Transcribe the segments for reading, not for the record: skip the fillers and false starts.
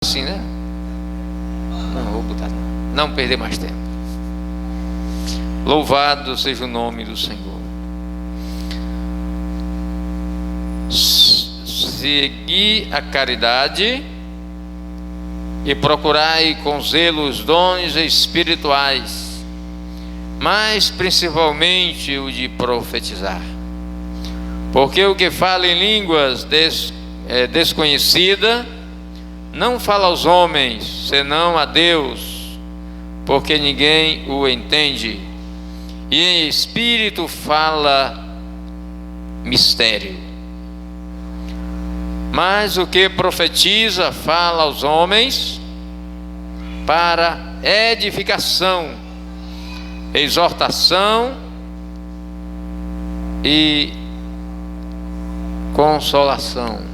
Assim, né? Não, vou botar não perder mais tempo. Louvado seja o nome do Senhor. Segui a caridade e procurai com zelo os dons espirituais, mas principalmente o de profetizar. Porque o que fala em línguas desconhecida não fala aos homens, senão a Deus, porque ninguém o entende. E em espírito fala mistério. Mas o que profetiza fala aos homens para edificação, exortação e consolação.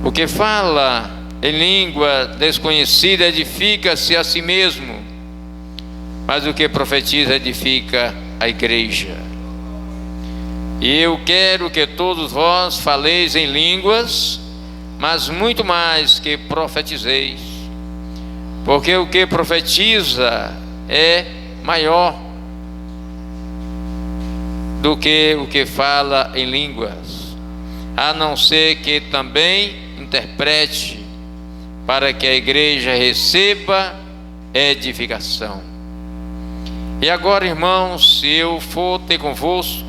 O que fala em língua desconhecida edifica-se a si mesmo, mas o que profetiza edifica a igreja. E eu quero que todos vós faleis em línguas, mas muito mais que profetizeis, porque o que profetiza é maior do que o que fala em línguas, a não ser que também interprete, para que a igreja receba edificação. E agora, irmãos, se eu for ter convosco,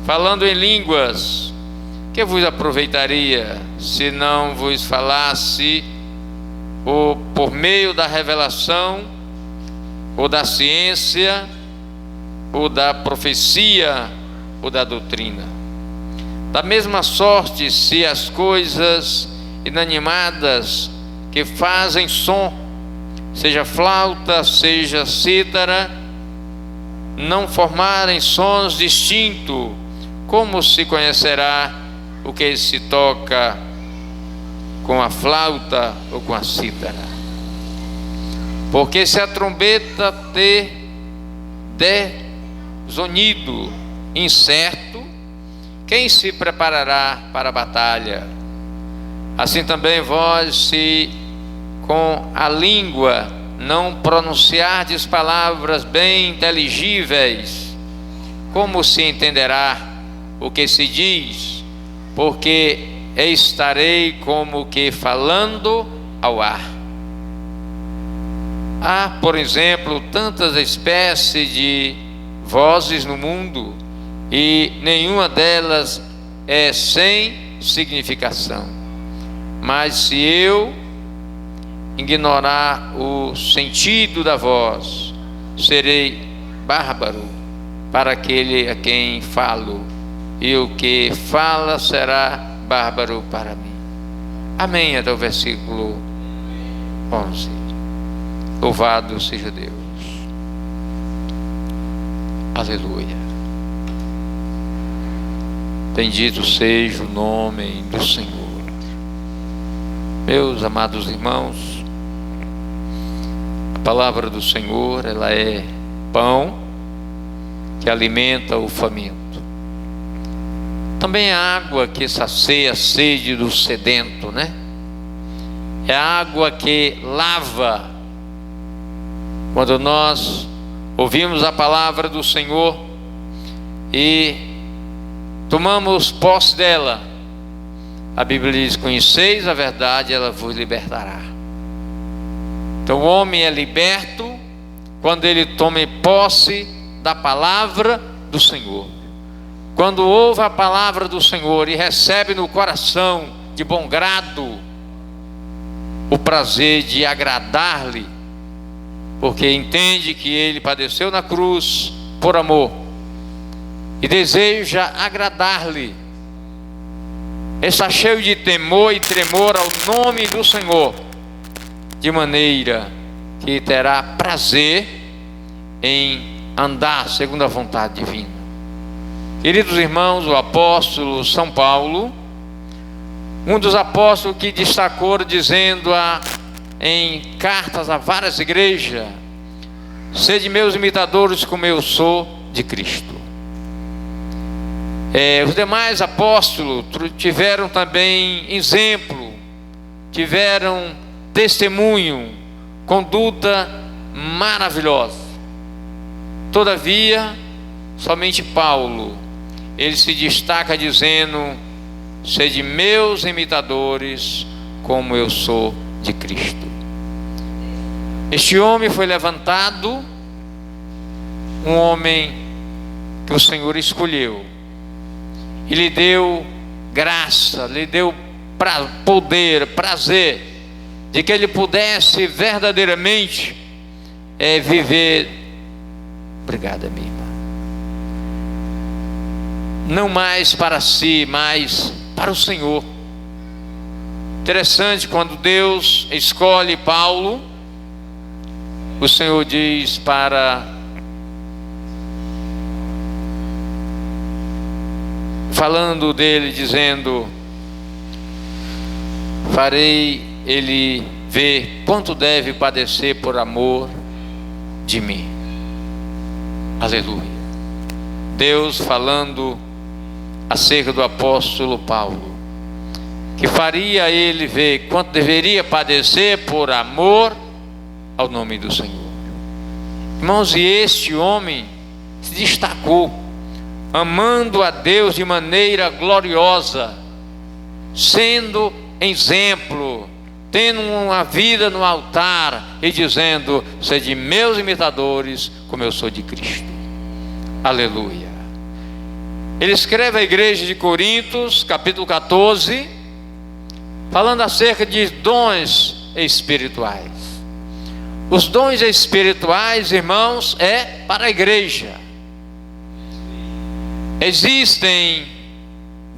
falando em línguas, que vos aproveitaria se não vos falasse ou por meio da revelação, ou da ciência, ou da profecia, ou da doutrina? Da mesma sorte, se as coisas inanimadas que fazem som, seja flauta, seja cítara, não formarem sons distintos, como se conhecerá o que se toca com a flauta ou com a cítara? Porque se a trombeta der zunido incerto, quem se preparará para a batalha? Assim também vós, se com a língua não pronunciardes palavras bem inteligíveis, como se entenderá o que se diz? Porque estarei como que falando ao ar. Há, por exemplo, tantas espécies de vozes no mundo, e nenhuma delas é sem significação. Mas se eu ignorar o sentido da voz, serei bárbaro para aquele a quem falo, e o que fala será bárbaro para mim. Amém. Até o versículo 11. Louvado seja Deus. Aleluia. Bendito seja o nome do Senhor. Meus amados irmãos, a palavra do Senhor, ela é pão que alimenta o faminto. Também é água que sacia a sede do sedento, né? É água que lava. Quando nós ouvimos a palavra do Senhor e tomamos posse dela, a Bíblia diz: conheceis a verdade, ela vos libertará. Então o homem é liberto quando ele toma posse da palavra do Senhor. Quando ouve a palavra do Senhor e recebe no coração de bom grado o prazer de agradar-lhe, porque entende que ele padeceu na cruz por amor e deseja agradar-lhe, está cheio de temor e tremor ao nome do Senhor, de maneira que terá prazer em andar segundo a vontade divina. Queridos irmãos, o apóstolo São Paulo, um dos apóstolos que destacou dizendo em cartas a várias igrejas: sede meus imitadores como eu sou de Cristo. Os demais apóstolos tiveram também exemplo, tiveram testemunho, conduta maravilhosa. Todavia, somente Paulo, ele se destaca dizendo: sede meus imitadores, como eu sou de Cristo. Este homem foi levantado, um homem que o Senhor escolheu, e lhe deu graça, lhe deu poder, prazer, de que ele pudesse verdadeiramente viver. Obrigada, minha irmã. Não mais para si, mas para o Senhor. Interessante, quando Deus escolhe Paulo, o Senhor diz falando dele, dizendo: farei ele ver quanto deve padecer por amor de mim. Aleluia. Deus falando acerca do apóstolo Paulo, que faria ele ver quanto deveria padecer por amor ao nome do Senhor. Irmãos, e este homem se destacou, amando a Deus de maneira gloriosa, sendo exemplo, tendo uma vida no altar e dizendo: sede meus imitadores, como eu sou de Cristo. Aleluia. Ele escreve à igreja de Coríntios, capítulo 14, falando acerca de dons espirituais. Os dons espirituais, irmãos, é para a igreja. Existem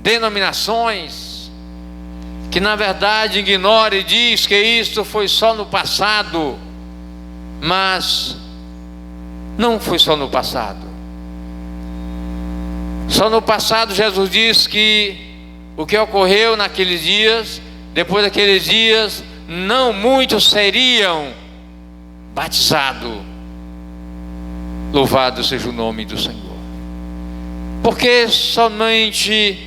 denominações que na verdade ignoram e diz que isso foi só no passado, mas não foi só no passado. Só no passado Jesus disse que o que ocorreu naqueles dias, depois daqueles dias, não muitos seriam batizados. Louvado seja o nome do Senhor. Porque somente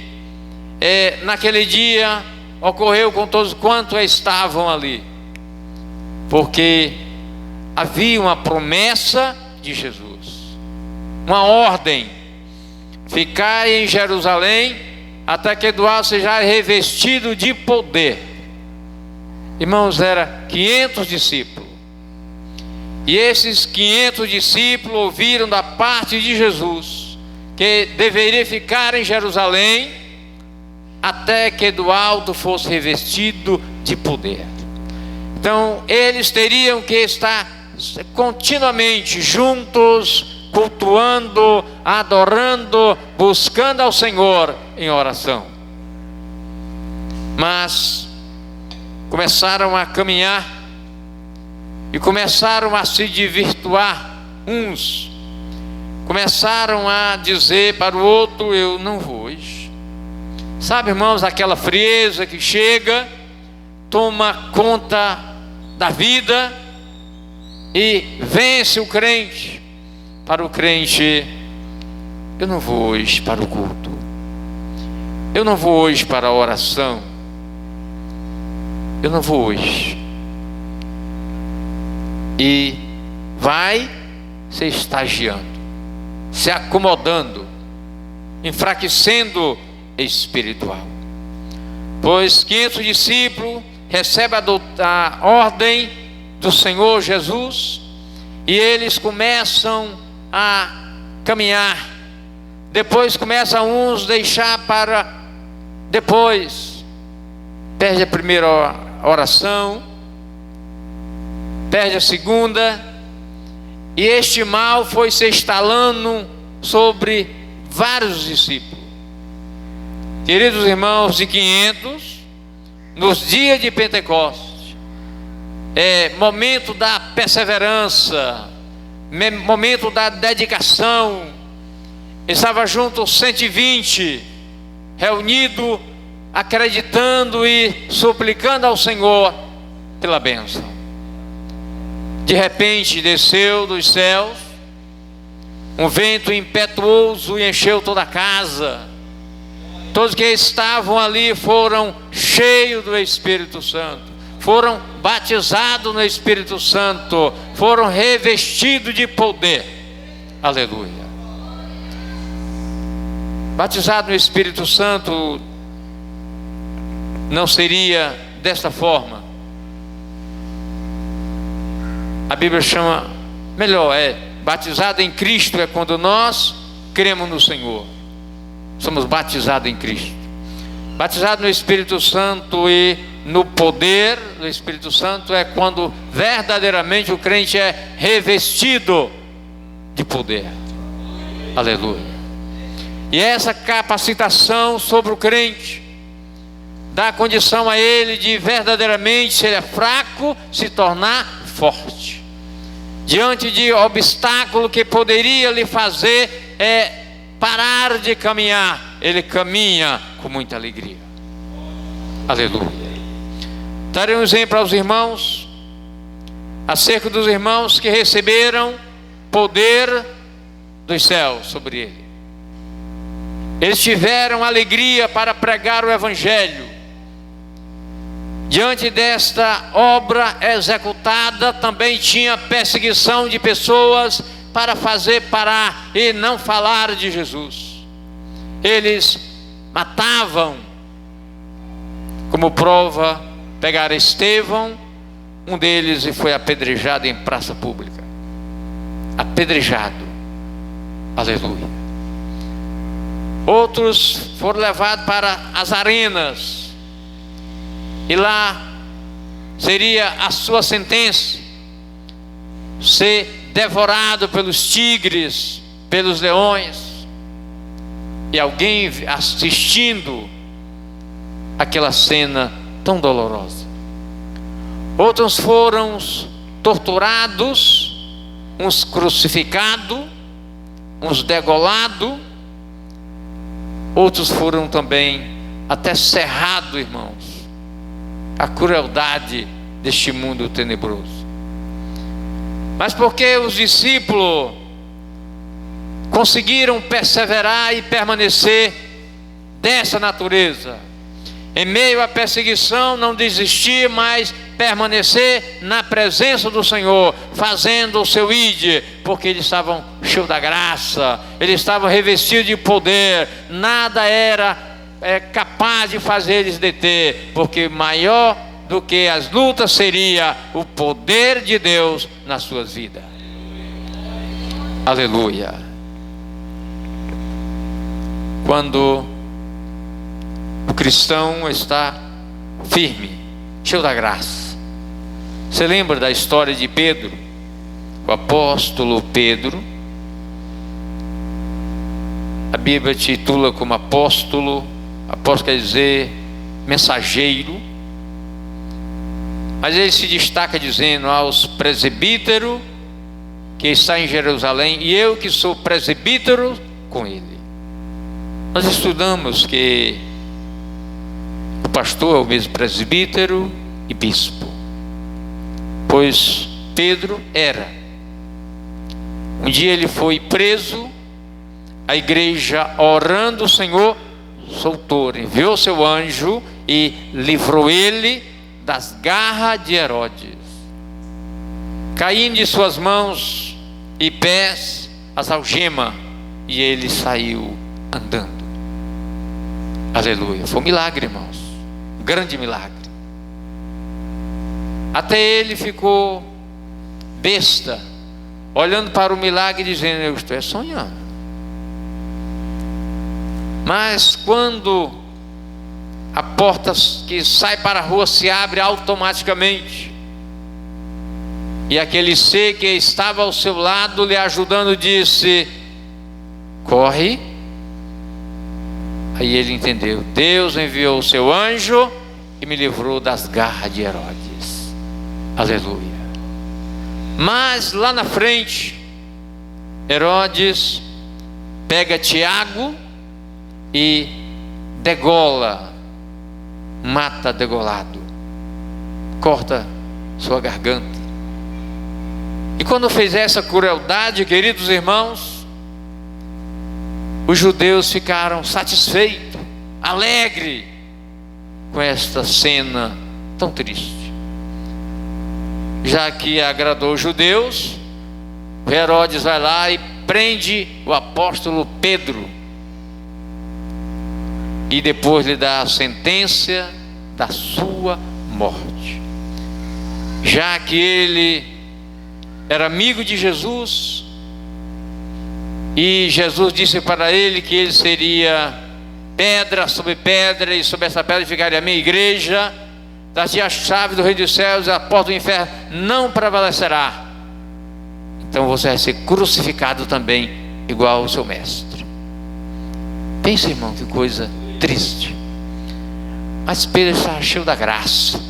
naquele dia ocorreu com todos quantos estavam ali, porque havia uma promessa de Jesus, uma ordem: ficai em Jerusalém até que do alto seja revestido de poder. Irmãos, era 500 discípulos, e esses 500 discípulos ouviram da parte de Jesus que deveria ficar em Jerusalém até que do alto fosse revestido de poder. Então eles teriam que estar continuamente juntos, cultuando, adorando, buscando ao Senhor em oração. Mas começaram a caminhar e começaram a se desvirtuar uns. Começaram a dizer para o outro: eu não vou hoje. Sabe, irmãos, aquela frieza que chega, toma conta da vida e vence o crente. Para o crente: eu não vou hoje para o culto, eu não vou hoje para a oração, eu não vou hoje. E vai se estagiando, se acomodando, enfraquecendo espiritual. Pois 500 discípulos recebem a ordem do Senhor Jesus, e eles começam a caminhar. Depois começam uns a deixar para depois, perde a primeira oração, perde a segunda, e este mal foi se instalando sobre vários discípulos. Queridos irmãos, de 500, nos dias de Pentecostes, momento da perseverança, momento da dedicação, estava junto 120, reunido, acreditando e suplicando ao Senhor pela bênção. De repente desceu dos céus um vento impetuoso e encheu toda a casa. Todos que estavam ali foram cheios do Espírito Santo, foram batizados no Espírito Santo, foram revestidos de poder. Aleluia. Batizado no Espírito Santo não seria desta forma. A Bíblia chama, batizado em Cristo é quando nós cremos no Senhor. Somos batizados em Cristo. Batizado no Espírito Santo e no poder do Espírito Santo é quando verdadeiramente o crente é revestido de poder. Aleluia. E essa capacitação sobre o crente dá condição a ele de verdadeiramente, se ele é fraco, se tornar forte. Diante de obstáculo que poderia lhe fazer parar de caminhar, ele caminha com muita alegria. Aleluia. Darei um exemplo aos irmãos, acerca dos irmãos que receberam poder dos céus sobre ele. Eles tiveram alegria para pregar o Evangelho. Diante desta obra executada, também tinha perseguição de pessoas para fazer parar e não falar de Jesus. Eles matavam, como prova, pegaram Estevão, um deles, e foi apedrejado em praça pública. Apedrejado. Aleluia. Outros foram levados para as arenas, e lá seria a sua sentença: ser devorado pelos tigres, pelos leões. E alguém assistindo aquela cena tão dolorosa. Outros foram torturados, uns crucificados, uns degolados. Outros foram também até cerrados, irmãos. A crueldade deste mundo tenebroso. Mas porque os discípulos conseguiram perseverar e permanecer dessa natureza, em meio à perseguição, não desistir, mas permanecer na presença do Senhor, fazendo o seu ide, porque eles estavam cheios da graça, eles estavam revestidos de poder, nada era capaz de fazer eles deter, porque maior do que as lutas seria o poder de Deus nas suas vidas. Aleluia. Quando o cristão está firme, cheio da graça. Você lembra da história de Pedro? O apóstolo Pedro. A Bíblia titula como apóstolo. Apóstolo quer dizer mensageiro. Mas ele se destaca dizendo aos presbíteros que está em Jerusalém, e eu que sou presbítero com ele. Nós estudamos que o pastor é o mesmo presbítero e bispo, pois Pedro era. Um dia ele foi preso, a igreja orando, o Senhor soltou, enviou seu anjo e livrou ele das garras de Herodes, caindo de suas mãos e pés as algemas, e ele saiu andando. Aleluia. Foi um milagre, irmãos, um grande milagre. Até ele ficou besta, olhando para o milagre, dizendo: eu estou sonhando. Mas quando a porta que sai para a rua se abre automaticamente, e aquele ser que estava ao seu lado lhe ajudando disse: corre. Aí ele entendeu: Deus enviou o seu anjo e me livrou das garras de Herodes. Aleluia. Mas lá na frente, Herodes pega Tiago e degola, mata degolado, corta sua garganta. E quando fez essa crueldade, queridos irmãos, os judeus ficaram satisfeitos, alegre com esta cena tão triste. Já que agradou os judeus, Herodes vai lá e prende o apóstolo Pedro, e depois lhe dá a sentença da sua morte. Já que ele era amigo de Jesus, e Jesus disse para ele que ele seria pedra sobre pedra, e sobre essa pedra ficaria a minha igreja, dar-te a chave do reino dos céus, e a porta do inferno não prevalecerá. Então você vai ser crucificado também, igual ao seu mestre. Pense, irmão, que coisa triste. Mas Pedro estava cheio da graça,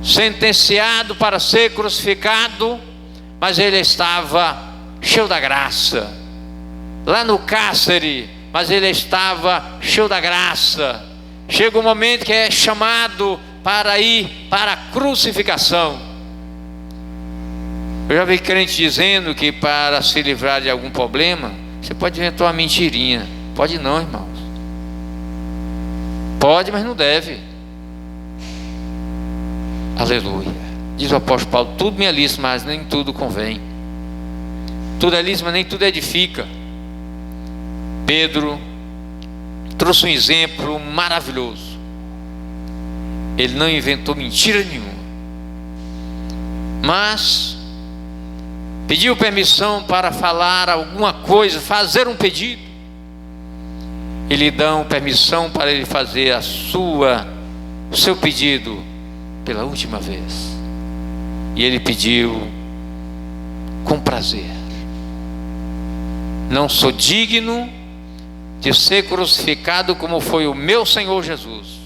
sentenciado para ser crucificado, mas ele estava cheio da graça. Lá no cárcere, mas ele estava cheio da graça. Chega um momento que é chamado para ir para a crucificação. Eu já vi crente dizendo que para se livrar de algum problema, você pode inventar uma mentirinha. Pode não, irmãos. Pode, mas não deve. Aleluia. Diz o apóstolo Paulo: tudo me é lícito, mas nem tudo convém. Tudo é lícito, mas nem tudo edifica. Pedro trouxe um exemplo maravilhoso. Ele não inventou mentira nenhuma, mas pediu permissão para falar alguma coisa, fazer um pedido. E lhe dão permissão para ele fazer o seu pedido pela última vez. E ele pediu com prazer: não sou digno de ser crucificado como foi o meu Senhor Jesus,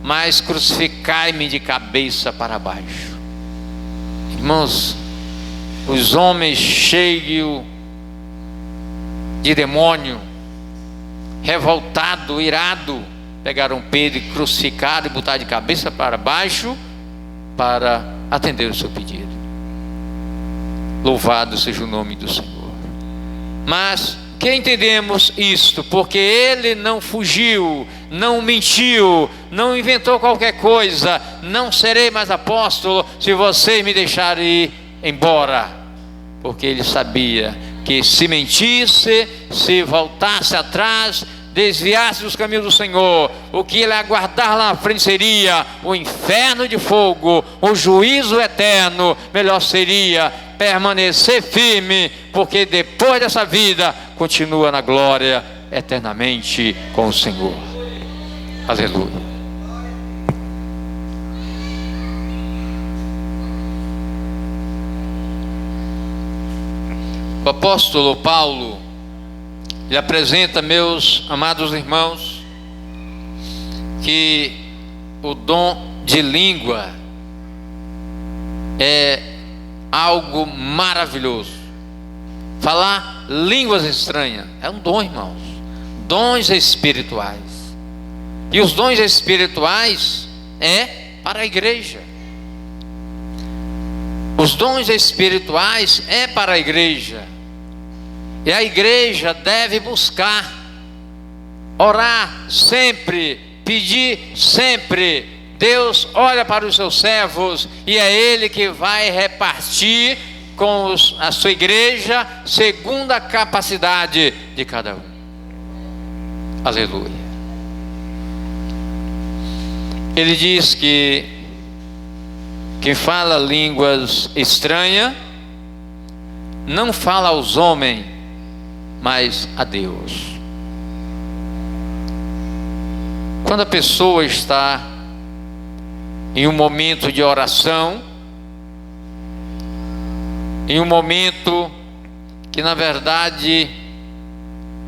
mas crucificai-me de cabeça para baixo. Irmãos, os homens cheios de demônio, revoltado, irado, pegaram Pedro e crucificaram e botaram de cabeça para baixo para atender o seu pedido. Louvado seja o nome do Senhor. Mas que entendemos isto? Porque ele não fugiu, não mentiu, não inventou qualquer coisa. Não serei mais apóstolo se vocês me deixarem ir embora. Porque ele sabia que se mentisse, se voltasse atrás, desviasse dos caminhos do Senhor, o que ele aguardar lá na frente seria o inferno de fogo, o juízo eterno. Melhor seria permanecer firme, porque depois dessa vida continua na glória eternamente com o Senhor. Aleluia. O apóstolo Paulo, ele apresenta, meus amados irmãos, que o dom de língua é algo maravilhoso. Falar línguas estranhas é um dom, irmãos. Dons espirituais. E os dons espirituais é para a igreja. Os dons espirituais é para a igreja. E a igreja deve buscar, orar sempre, pedir sempre. Deus olha para os seus servos e é Ele que vai repartir com a sua igreja segundo a capacidade de cada um. Aleluia. Ele diz que quem fala línguas estranhas não fala aos homens, mas a Deus. Quando a pessoa está em um momento de oração, em um momento que na verdade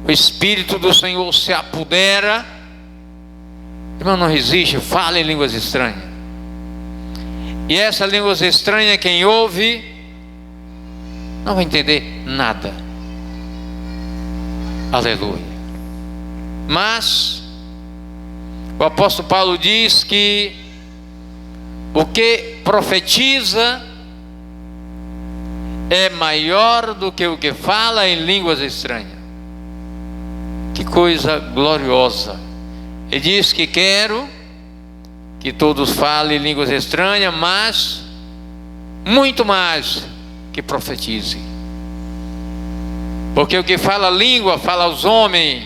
o Espírito do Senhor se apodera, irmão, não resiste, fala em línguas estranhas. E essa língua estranha, quem ouve não vai entender nada. Aleluia. Mas o apóstolo Paulo diz que o que profetiza é maior do que o que fala em línguas estranhas. Que coisa gloriosa Ele diz que quero que todos falem línguas estranhas, mas muito mais que profetizem. Porque o que fala língua, fala aos homens,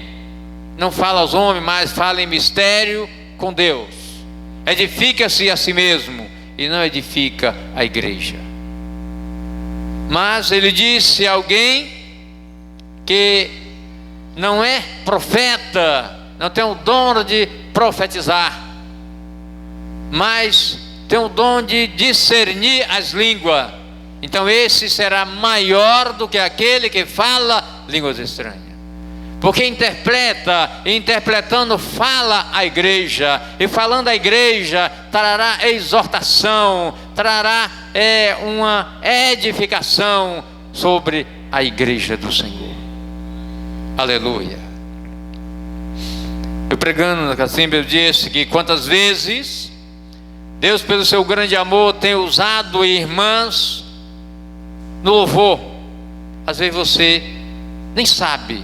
não fala aos homens, mas fala em mistério com Deus. Edifica-se a si mesmo e não edifica a igreja. Mas ele disse: alguém que não é profeta, não tem o dom de profetizar, mas tem o dom de discernir as línguas, então esse será maior do que aquele que fala línguas estranhas. Porque interpreta, e interpretando fala a igreja, e falando a igreja trará exortação, trará uma edificação sobre a igreja do Senhor. Aleluia. Eu pregando na Assembleia, eu disse que quantas vezes Deus, pelo seu grande amor, tem usado irmãs no louvor. Às vezes você nem sabe.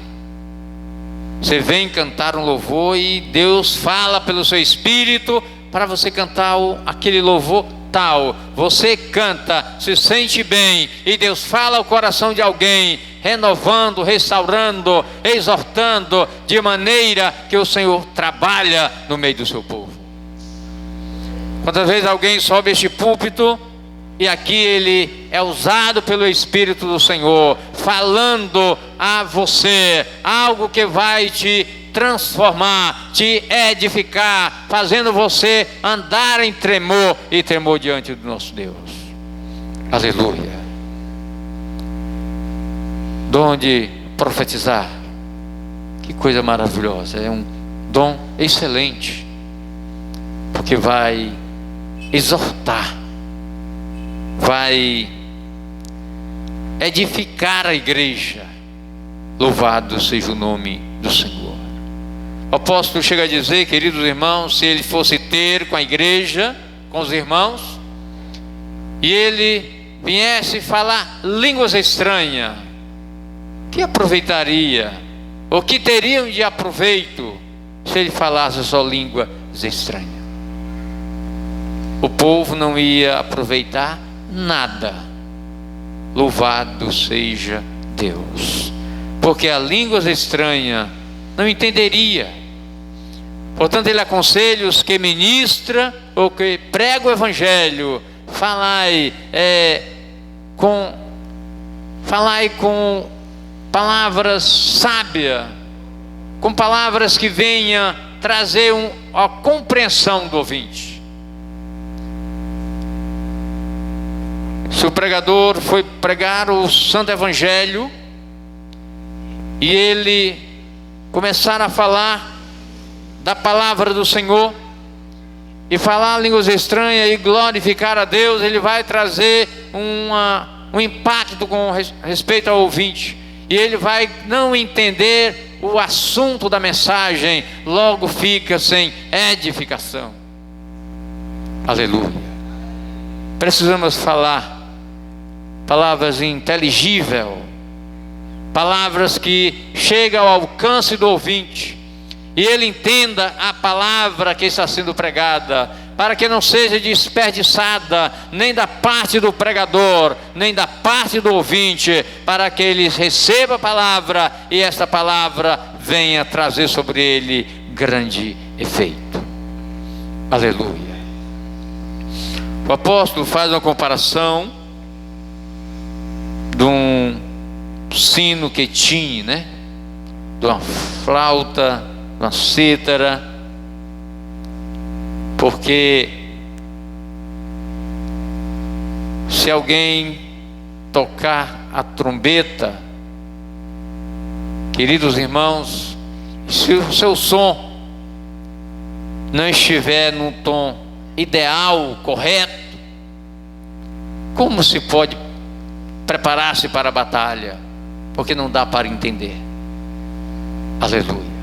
Você vem cantar um louvor e Deus fala pelo seu espírito para você cantar aquele louvor tal. Você canta, se sente bem, e Deus fala ao coração de alguém, renovando, restaurando, exortando, de maneira que o Senhor trabalha no meio do seu povo. Quantas vezes alguém sobe este púlpito e aqui ele é usado pelo Espírito do Senhor, falando a você algo que vai te transformar, te edificar, fazendo você andar em tremor e tremor diante do nosso Deus. Aleluia. Dom de profetizar, que coisa maravilhosa, é um dom excelente, porque vai exortar, vai edificar a igreja. Louvado seja o nome do Senhor. O apóstolo chega a dizer, queridos irmãos, se ele fosse ter com a igreja, com os irmãos, e ele viesse falar línguas estranhas, que aproveitaria, ou que teriam de aproveito se ele falasse só línguas estranhas? O povo não ia aproveitar nada. Louvado seja Deus, porque a língua estranha não entenderia. Portanto, ele aconselha os que ministra ou que prega o evangelho: falai com palavras sábias, com palavras que venham trazer a compreensão do ouvinte. Se o pregador foi pregar o santo evangelho e ele começar a falar da palavra do Senhor e falar línguas estranhas e glorificar a Deus, ele vai trazer um impacto com respeito ao ouvinte, e ele vai não entender o assunto da mensagem, logo fica sem edificação. Aleluia. Precisamos falar palavras inteligíveis, palavras que chegam ao alcance do ouvinte, e ele entenda a palavra que está sendo pregada, para que não seja desperdiçada, nem da parte do pregador, nem da parte do ouvinte, para que ele receba a palavra, e esta palavra venha trazer sobre ele grande efeito. Aleluia. O apóstolo faz uma comparação de um sino que tinha, de uma flauta, de uma cítara, porque se alguém tocar a trombeta, queridos irmãos, se o seu som não estiver num tom ideal, correto, como se pode preparar-se para a batalha? Porque não dá para entender. Aleluia.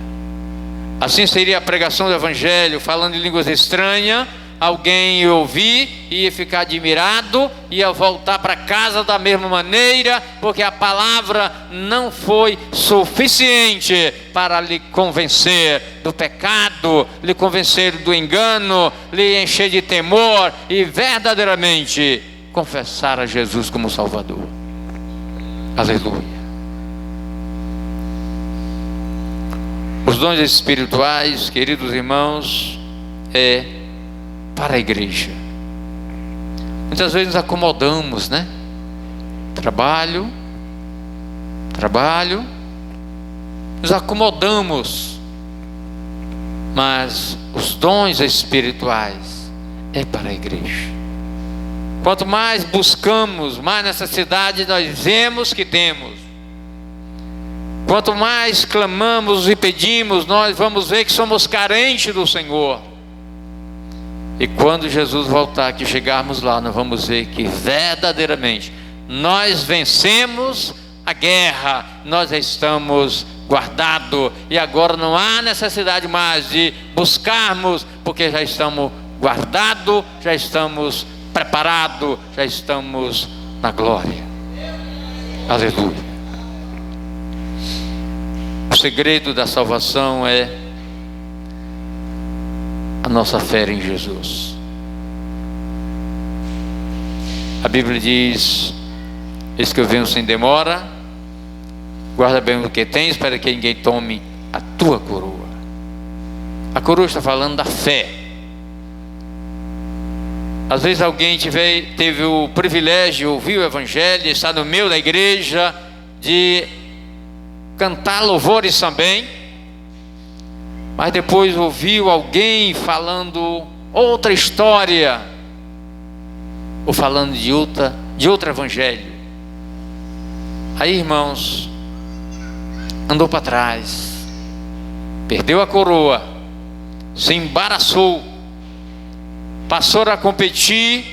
Assim seria a pregação do evangelho, falando em línguas estranhas, alguém ia ouvir, ia ficar admirado, ia voltar para casa da mesma maneira, porque a palavra não foi suficiente para lhe convencer do pecado, lhe convencer do engano, lhe encher de temor e verdadeiramente confessar a Jesus como Salvador. Aleluia. Os dons espirituais, queridos irmãos, é para a igreja. Muitas vezes nos acomodamos, né? Trabalho, nos acomodamos. Mas os dons espirituais é para a igreja. Quanto mais buscamos, mais necessidade nós vemos que temos. Quanto mais clamamos e pedimos, nós vamos ver que somos carentes do Senhor. E quando Jesus voltar, que chegarmos lá, nós vamos ver que verdadeiramente nós vencemos a guerra, nós estamos guardados, e agora não há necessidade mais de buscarmos, porque já estamos guardados, já estamos preparados, já estamos na glória. Aleluia. O segredo da salvação é a nossa fé em Jesus. A Bíblia diz: eis que eu venho sem demora, guarda bem o que tens, para que ninguém tome a tua coroa. A coroa está falando da fé. Às vezes alguém teve o privilégio de ouvir o Evangelho, estar no meio da igreja, de cantar louvores também, mas depois ouviu alguém falando outra história, ou falando de outro evangelho. Aí, irmãos, andou para trás, perdeu a coroa, se embaraçou, passou a competir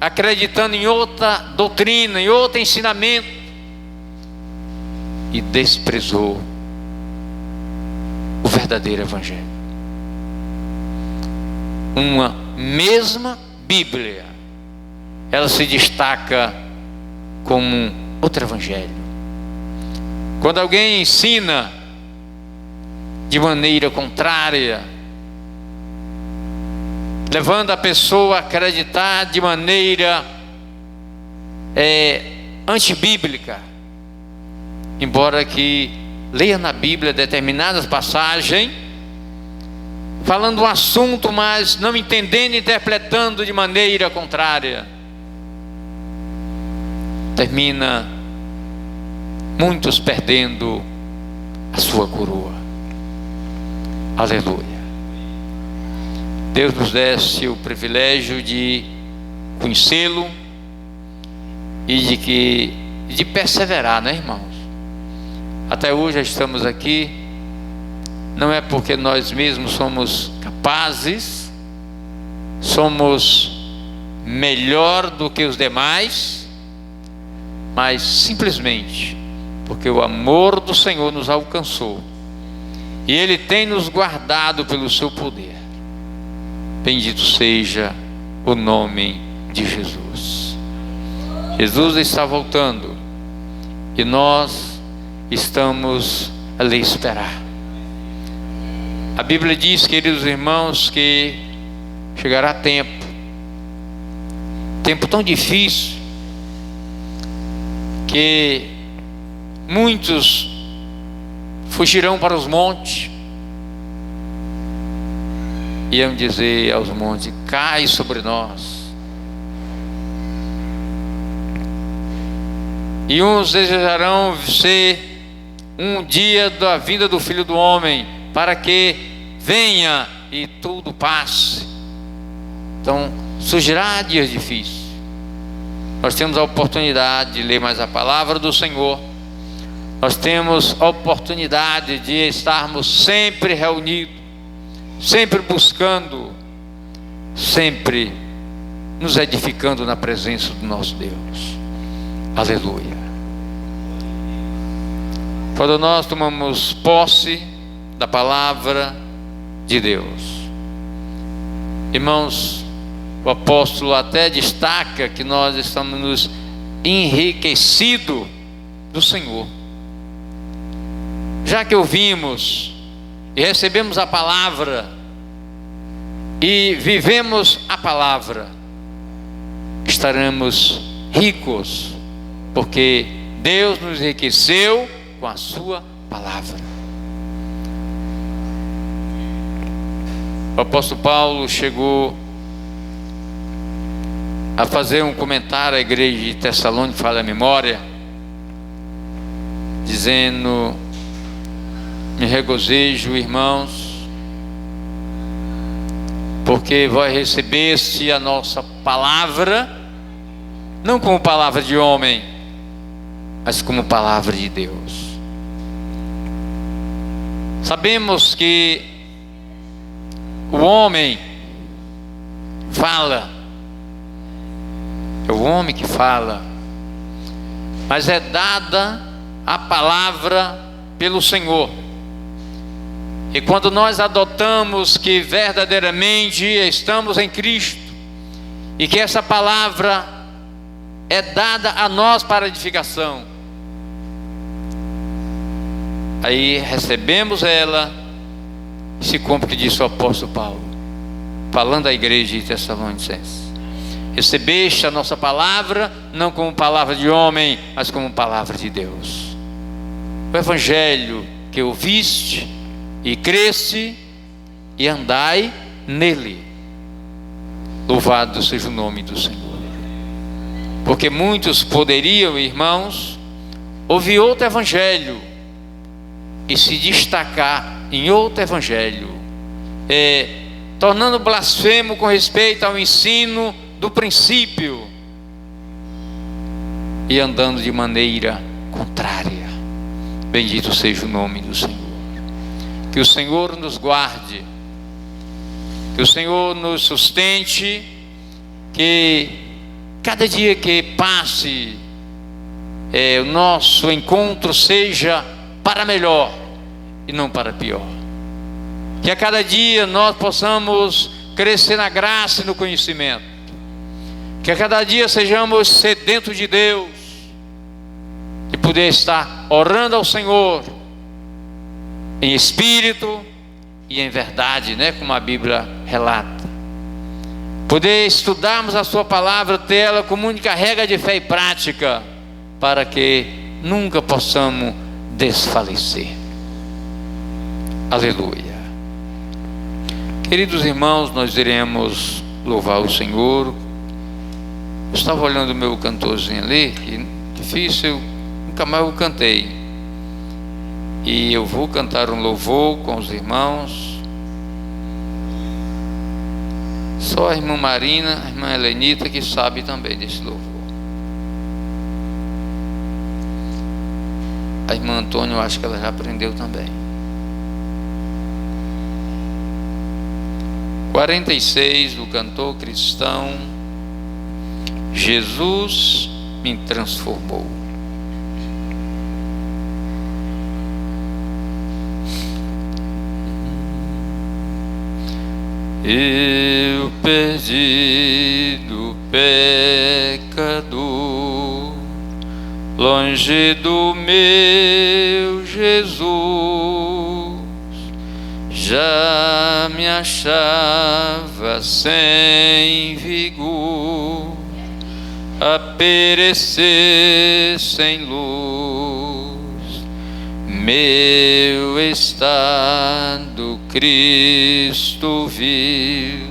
acreditando em outra doutrina, em outro ensinamento, e desprezou o verdadeiro evangelho. Uma mesma Bíblia, ela se destaca como outro evangelho. Quando alguém ensina de maneira contrária, levando a pessoa a acreditar de maneira antibíblica, embora que leia na Bíblia determinadas passagens, falando um assunto, mas não entendendo, interpretando de maneira contrária, termina muitos perdendo a sua coroa. Aleluia. Deus nos desse o privilégio de conhecê-lo e de perseverar, né, irmãos? Até hoje estamos aqui, não é porque nós mesmos somos capazes, somos melhor do que os demais, mas simplesmente porque o amor do Senhor nos alcançou e Ele tem nos guardado pelo seu poder. Bendito seja o nome de Jesus. Jesus está voltando e nós estamos ali a esperar. A Bíblia diz, queridos irmãos, que chegará tempo tão difícil, que muitos fugirão para os montes e iam dizer aos montes: cai sobre nós. E uns desejarão ser um dia da vinda do Filho do Homem, para que venha e tudo passe. Então surgirá dias difíceis. Nós temos a oportunidade de ler mais a palavra do Senhor. Nós temos a oportunidade de estarmos sempre reunidos, sempre buscando, sempre nos edificando na presença do nosso Deus. Aleluia. Quando nós tomamos posse da palavra de Deus, irmãos, o apóstolo até destaca que nós estamos nos enriquecidos do Senhor. Já que ouvimos e recebemos a palavra e vivemos a palavra, estaremos ricos, porque Deus nos enriqueceu com a sua palavra. O apóstolo Paulo chegou a fazer um comentário à igreja de Tessalônica, fala a memória, dizendo: me regozijo, irmãos, porque vós recebeste a nossa palavra, não como palavra de homem, mas como palavra de Deus. Sabemos que o homem fala, é o homem que fala, mas é dada a palavra pelo Senhor. E quando nós adotamos que verdadeiramente estamos em Cristo, e que essa palavra é dada a nós para edificação, aí recebemos ela, e se cumpre o que disse o apóstolo Paulo, falando à igreja de Tessalonicenses: recebeste a nossa palavra, não como palavra de homem, mas como palavra de Deus. O evangelho que ouviste e cresce, e andai nele. Louvado seja o nome do Senhor. Porque muitos poderiam, irmãos, ouvir outro evangelho e se destacar em outro evangelho, tornando blasfemo com respeito ao ensino do princípio e andando de maneira contrária. Bendito seja o nome do Senhor. Que o Senhor nos guarde, que o Senhor nos sustente, que cada dia que passe o nosso encontro seja para melhor e não para pior. Que a cada dia nós possamos crescer na graça e no conhecimento. Que a cada dia sejamos sedentos de Deus e poder estar orando ao Senhor em espírito e em verdade, como a Bíblia relata. Poder estudarmos a sua palavra, ter ela como única regra de fé e prática, para que nunca possamos desfalecer. Aleluia. Queridos irmãos, nós iremos louvar o Senhor. Eu estava olhando o meu cantorzinho ali, que difícil, nunca mais eu cantei. E eu vou cantar um louvor com os irmãos. Só a irmã Marina, a irmã Helenita que sabe também desse louvor. A irmã Antônia, eu acho que ela já aprendeu também. 46 do cantor cristão: Jesus me transformou. Eu perdido pecador, longe do meu Jesus, já me achava sem vigor, a perecer sem luz. Meu estado Cristo viu,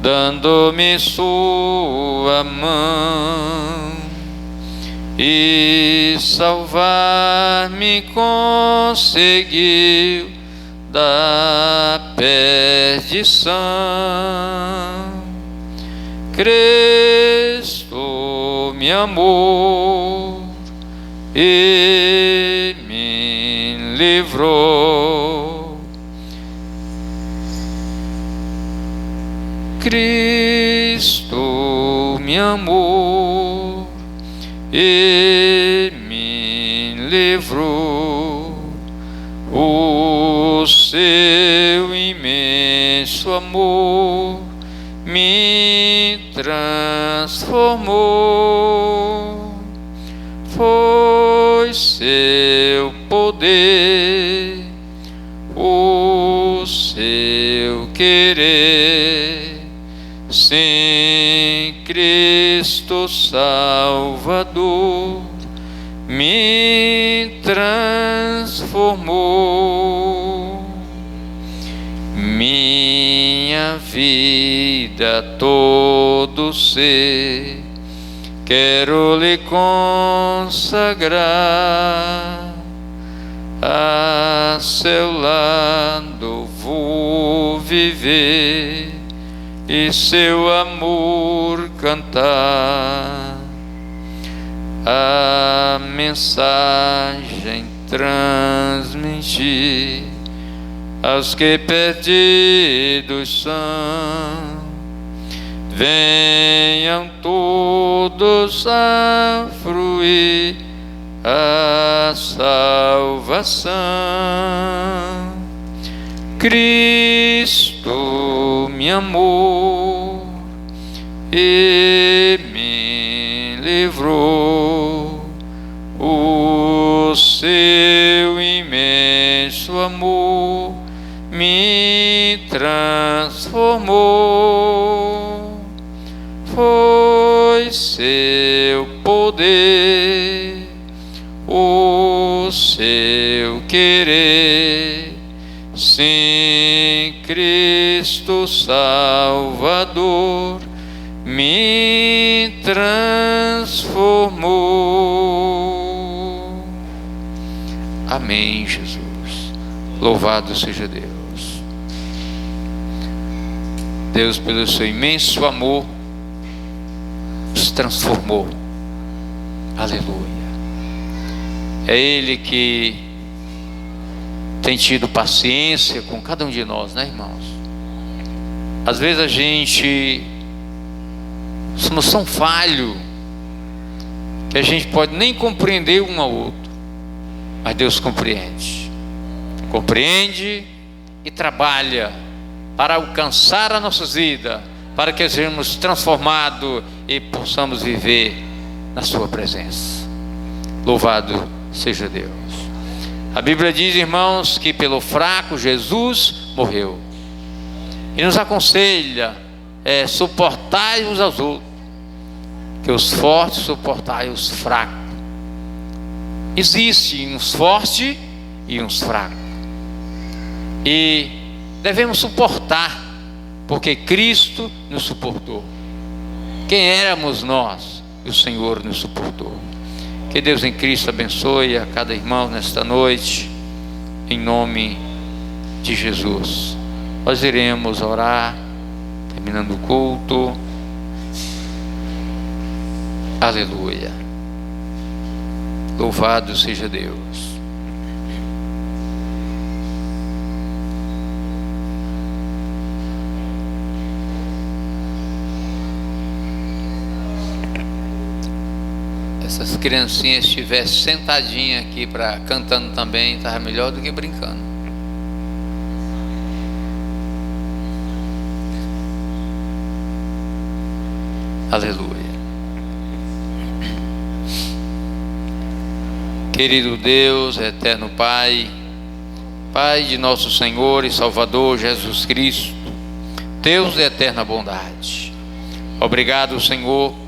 dando-me sua mão, e salvar-me conseguiu da perdição. Cristo me amou e me livrou. Cristo me amou e me livrou. O seu imenso amor me transformou. Foi seu poder, o seu querer, sim, Cristo Salvador me transformou. Minha vida, todo ser, quero lhe consagrar. A seu lado vou viver e seu amor cantar. A mensagem transmitir aos que perdidos são. Venham todos a fruir a salvação. Cristo me amou e me livrou. O seu imenso amor me transformou. Foi seu poder, o seu querer, sim, Cristo Salvador me transformou. Amém, Jesus. Louvado seja Deus. Deus, pelo seu imenso amor, nos transformou. Aleluia. É Ele que tem tido paciência com cada um de nós, né, irmãos? Às vezes a gente somos tão falho que a gente pode nem compreender um ao outro, mas Deus compreende e trabalha para alcançar a nossa vida, para que sejamos transformados e possamos viver na sua presença. Louvado seja Deus. A Bíblia diz, irmãos, que pelo fraco Jesus morreu, e nos aconselha, suportai uns aos outros, que os fortes suportai os fracos. Existem uns fortes e uns fracos, e devemos suportar, porque Cristo nos suportou. Quem éramos nós? E o Senhor nos suportou. Que Deus em Cristo abençoe a cada irmão nesta noite, em nome de Jesus. Nós iremos orar, terminando o culto. Aleluia. Louvado seja Deus. Essas criancinhas estivessem sentadinhas aqui cantando também, estava melhor do que brincando. Aleluia. Querido Deus, eterno Pai, Pai de nosso Senhor e Salvador Jesus Cristo, Deus de eterna bondade, obrigado, Senhor,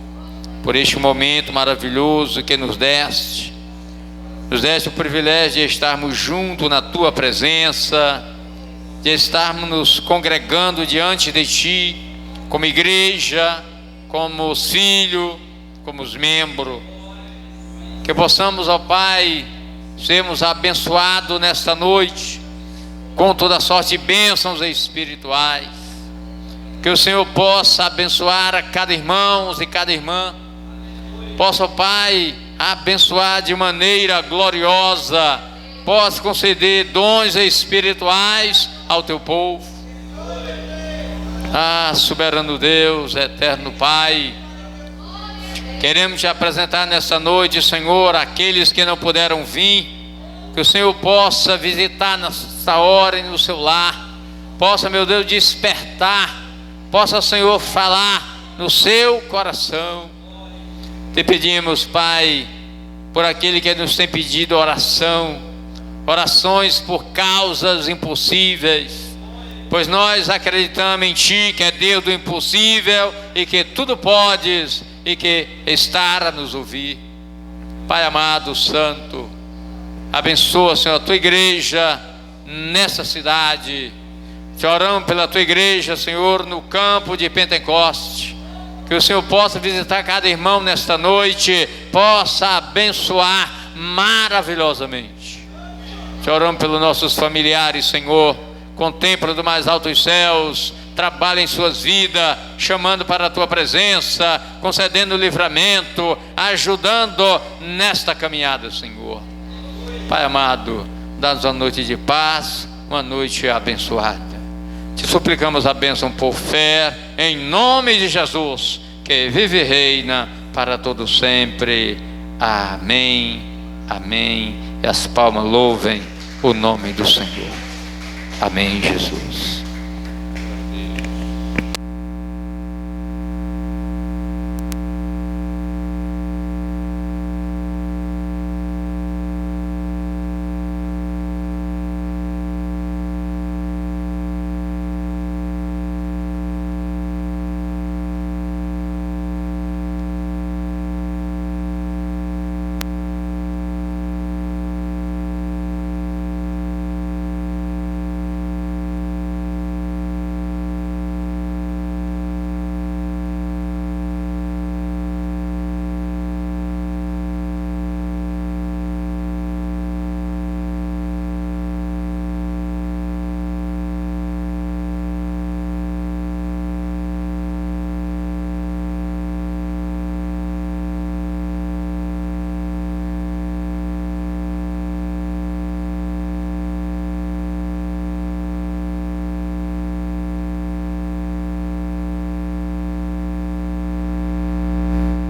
por este momento maravilhoso que nos deste o privilégio de estarmos juntos na Tua presença, de estarmos nos congregando diante de Ti, como igreja, como os filhos, como os membros, que possamos, ó Pai, sermos abençoados nesta noite, com toda sorte de bênçãos espirituais, que o Senhor possa abençoar a cada irmão e cada irmã, possa, Pai, abençoar de maneira gloriosa, possa conceder dons espirituais ao Teu povo. Soberano Deus, eterno Pai, queremos Te apresentar nessa noite, Senhor, aqueles que não puderam vir, que o Senhor possa visitar nesta hora e no seu lar, possa, meu Deus, despertar possa, Senhor, falar no seu coração. Te pedimos, Pai, por aquele que nos tem pedido orações por causas impossíveis, pois nós acreditamos em Ti, que é Deus do impossível e que tudo podes e que está a nos ouvir. Pai amado, santo, abençoa, Senhor, a Tua igreja nessa cidade. Te oramos pela Tua igreja, Senhor, no campo de Pentecoste. Que o Senhor possa visitar cada irmão nesta noite, possa abençoar maravilhosamente. Te oramos pelos nossos familiares, Senhor. Contempla do mais altos céus, trabalha em suas vidas, chamando para a Tua presença, concedendo livramento, ajudando nesta caminhada, Senhor. Pai amado, dá-nos uma noite de paz, uma noite abençoada. Te suplicamos a bênção por fé, em nome de Jesus, que vive e reina para todo sempre. Amém, amém. E as palmas louvem o nome do Senhor. Amém, Jesus.